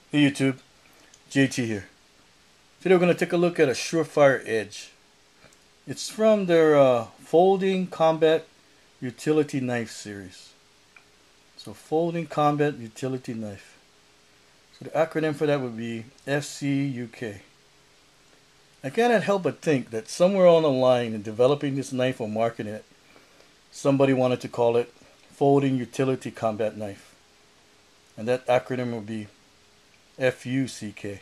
Hey YouTube, JT here. Today we're going to take a look at a SUREFIRE Edge. It's from their Folding Combat Utility Knife series. So Folding Combat Utility Knife. So the acronym for that would be FCUK. I cannot help but think that somewhere on the line in developing this knife or marketing it, somebody wanted to call it Folding Utility Combat Knife. And that acronym would be FUCK.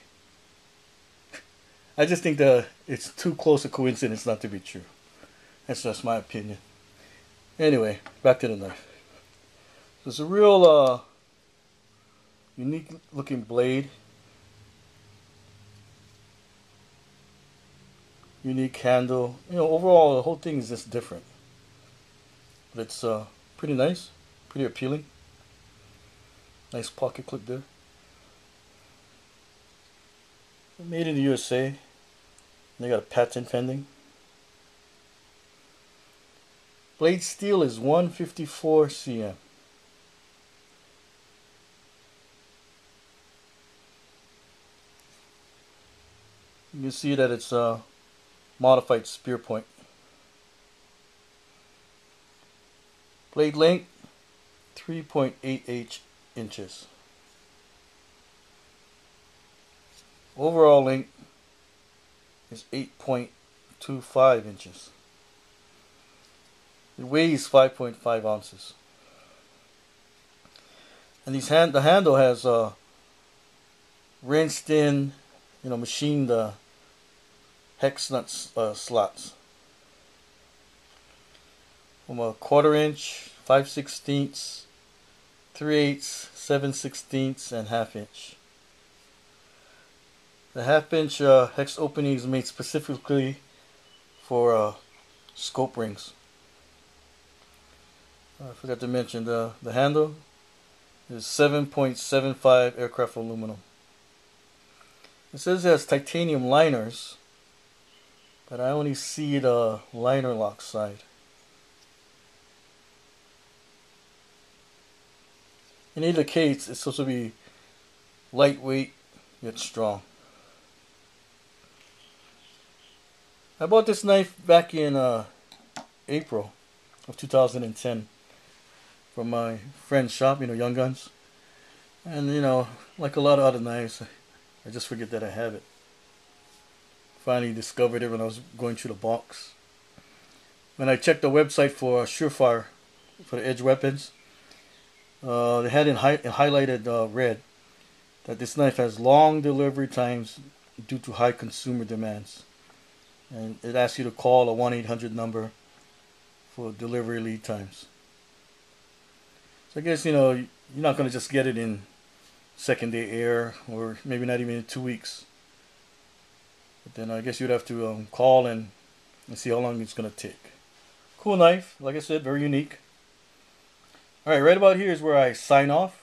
I just think that it's too close a coincidence not to be true. That's just my opinion. Anyway, back to the knife. So it's a real unique looking blade. Unique handle. You know, overall the whole thing is just different. But it's pretty nice, pretty appealing. Nice pocket clip there. Made in the USA. They got a patent pending. Blade steel is 154 cm. You can see that it's a modified spear point. Blade length 3.88 inches. Overall length is 8.25 inches. It weighs 5.5 ounces. And the handle has rinsed in, machined hex nut slots from a 1/4 inch, 5/16, 3/8, 7/16, and 1/2 inch. The 1/2 inch hex opening is made specifically for scope rings. I forgot to mention the handle is 7.75 aircraft aluminum. It says it has titanium liners, but I only see the liner lock side. In either case, it's supposed to be lightweight yet strong. I bought this knife back in April of 2010 from my friend's shop, Young Guns. And like a lot of other knives, I just forget that I have it. Finally discovered it when I was going through the box. When I checked the website for SUREFIRE, for the Edge weapons, they had in highlighted red that this knife has long delivery times due to high consumer demands. And it asks you to call a 1-800 number for delivery lead times. So I guess, you're not going to just get it in second day air, or maybe not even in 2 weeks. But then I guess you'd have to call and see how long it's going to take. Cool knife. Like I said, very unique. Alright, right about here is where I sign off.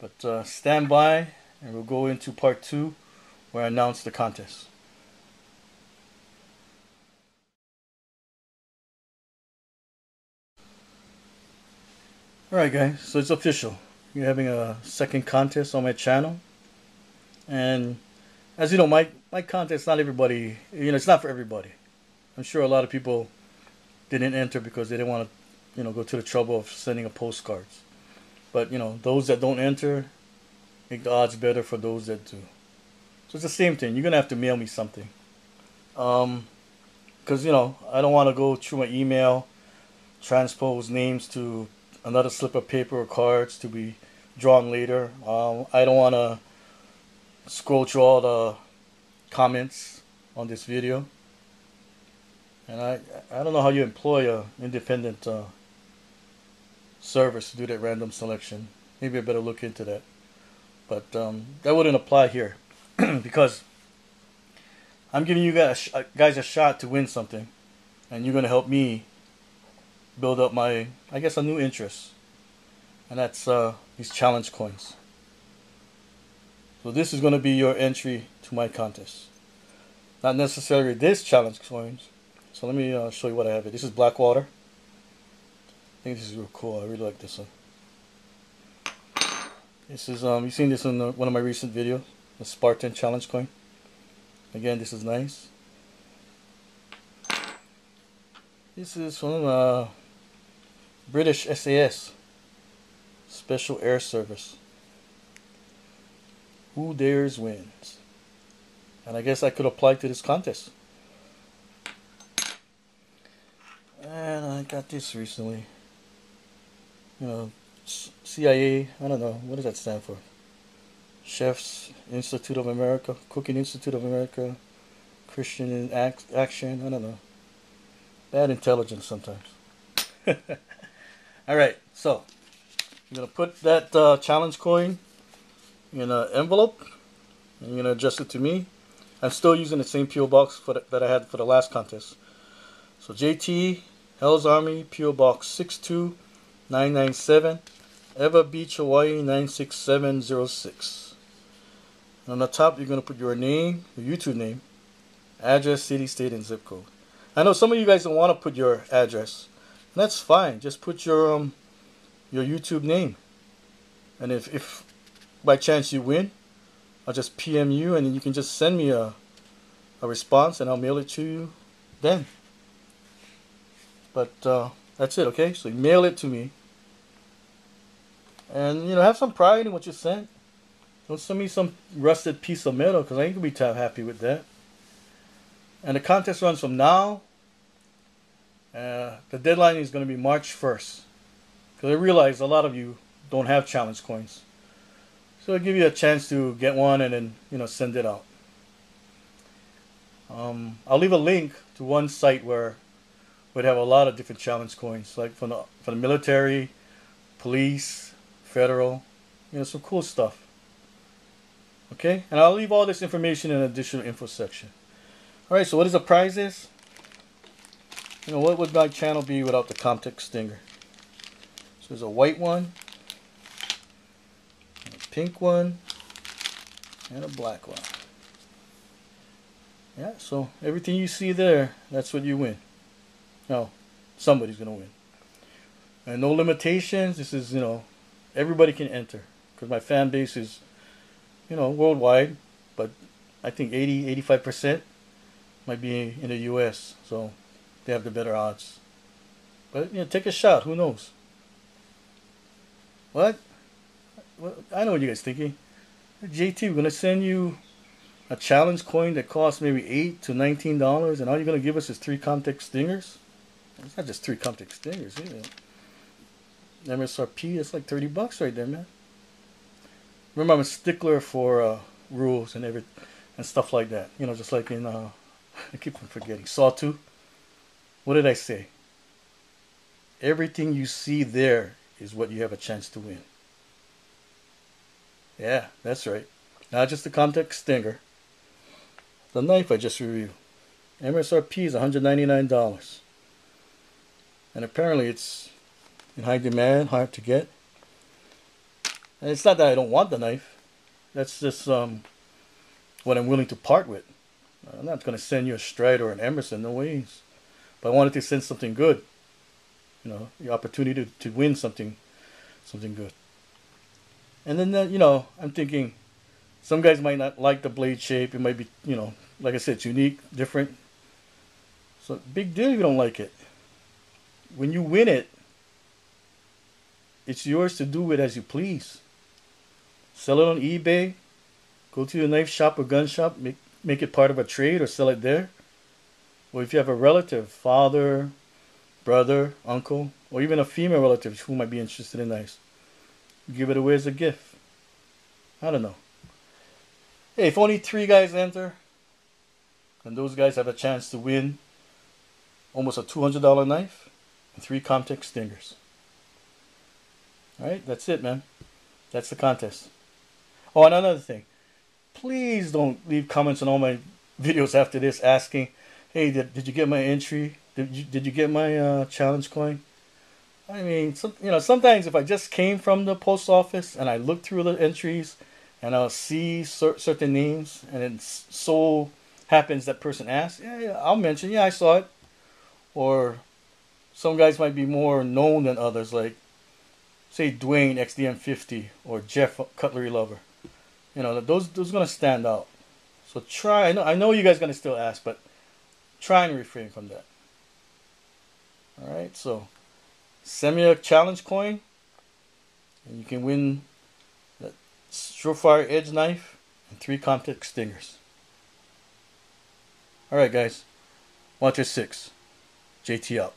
But stand by and we'll go into part 2 where I announce the contest. Alright guys, so it's official. You're having a second contest on my channel. And as you know, my contest, not everybody, it's not for everybody. I'm sure a lot of people didn't enter because they didn't want to, go to the trouble of sending a postcards. But, those that don't enter, make the odds better for those that do. So it's the same thing. You're going to have to mail me something. Because, I don't want to go through my email, transpose names to another slip of paper or cards to be drawn later. I don't want to scroll through all the comments on this video. And I don't know how you employ an independent service to do that random selection. Maybe I better look into that. But that wouldn't apply here because I'm giving you guys a shot to win something, and you're going to help me build up my, I guess, a new interest, and that's these challenge coins. So this is going to be your entry to my contest. Not necessarily this challenge coins. So let me show you what I have here. This is Blackwater. I think this is real cool. I really like this one. This is you've seen this in one of my recent videos, the Spartan challenge coin. Again, this is nice. This is from British SAS, Special Air Service. Who dares wins. And I guess I could apply to this contest. And I got this recently. You know, CIA, I don't know, what does that stand for? Chefs Institute of America, Cooking Institute of America, Christian in Action, I don't know. Bad intelligence sometimes. Alright, so I'm going to put that challenge coin in an envelope. I'm going to adjust it to me. I'm still using the same P.O. box that I had for the last contest. So JT, Hell's Army, P.O. Box 62997, Eva Beach, Hawaii 96706. And on the top, you're going to put your name, your YouTube name, address, city, state, and zip code. I know some of you guys don't want to put your address. And that's fine. Just put your YouTube name. And if by chance you win, I'll just PM you, and then you can just send me a response, and I'll mail it to you then. But that's it, okay? So you mail it to me. And, you know, have some pride in what you sent. Don't send me some rusted piece of metal, because I ain't going to be too happy with that. And the contest runs from now. The deadline is going to be March 1st. Because I realize a lot of you don't have challenge coins. So I'll give you a chance to get one and then, you know, send it out. I'll leave a link to one site where we'd have a lot of different challenge coins, like for the military, police, federal, you know, some cool stuff. Okay, and I'll leave all this information in the additional info section. All right, so what is the prizes? You know, what would my channel be without the Comtech Stinger? So there's a white one, a pink one, and a black one. Yeah, so everything you see there, that's what you win. No, somebody's going to win. And no limitations. This is, you know, everybody can enter. Because my fan base is, you know, worldwide. But I think 85% might be in the US. So they have the better odds. But, you know, take a shot. Who knows? What? I know what you guys thinking. JT, we're going to send you a challenge coin that costs maybe $8 to $19, and all you're going to give us is 3 Comtech Stingers? It's not just 3 Comtech Stingers, you know. MSRP, it's like $30 right there, man. Remember, I'm a stickler for rules and stuff like that. You know, just like in, I keep forgetting, Sawtooth. What did I say? Everything you see there is what you have a chance to win. Yeah, that's right. Not just the Comtech Stinger. The knife I just reviewed. MSRP is $199. And apparently it's in high demand, hard to get. And it's not that I don't want the knife. That's just what I'm willing to part with. I'm not going to send you a Stride or an Emerson, no ways. But I wanted to send something good. You know, the opportunity to win something good. And then, you know, I'm thinking, some guys might not like the blade shape. It might be, you know, like I said, it's unique, different. So, big deal if you don't like it. When you win it, it's yours to do with as you please. Sell it on eBay. Go to your knife shop or gun shop. Make it part of a trade or sell it there. Or if you have a relative, father, brother, uncle, or even a female relative who might be interested in knives, give it away as a gift. I don't know. Hey, if only 3 guys enter, and those guys have a chance to win almost a $200 knife and 3 Comtech Stingers. Alright, that's it, man. That's the contest. Oh, and another thing. Please don't leave comments on all my videos after this asking, hey, did you get my entry? Did you get my challenge coin? I mean, you know, sometimes if I just came from the post office and I look through the entries and I'll see certain names, and it so happens that person asks, yeah, I'll mention, yeah, I saw it. Or some guys might be more known than others, like say Dwayne XDM50 or Jeff Cutlery Lover. You know, those are gonna stand out. So try. I know you guys are gonna still ask, but try and refrain from that. All right. So send me a challenge coin, and you can win that SUREFIRE edge knife and 3 contact stingers. All right, guys. Watch your 6. JT out.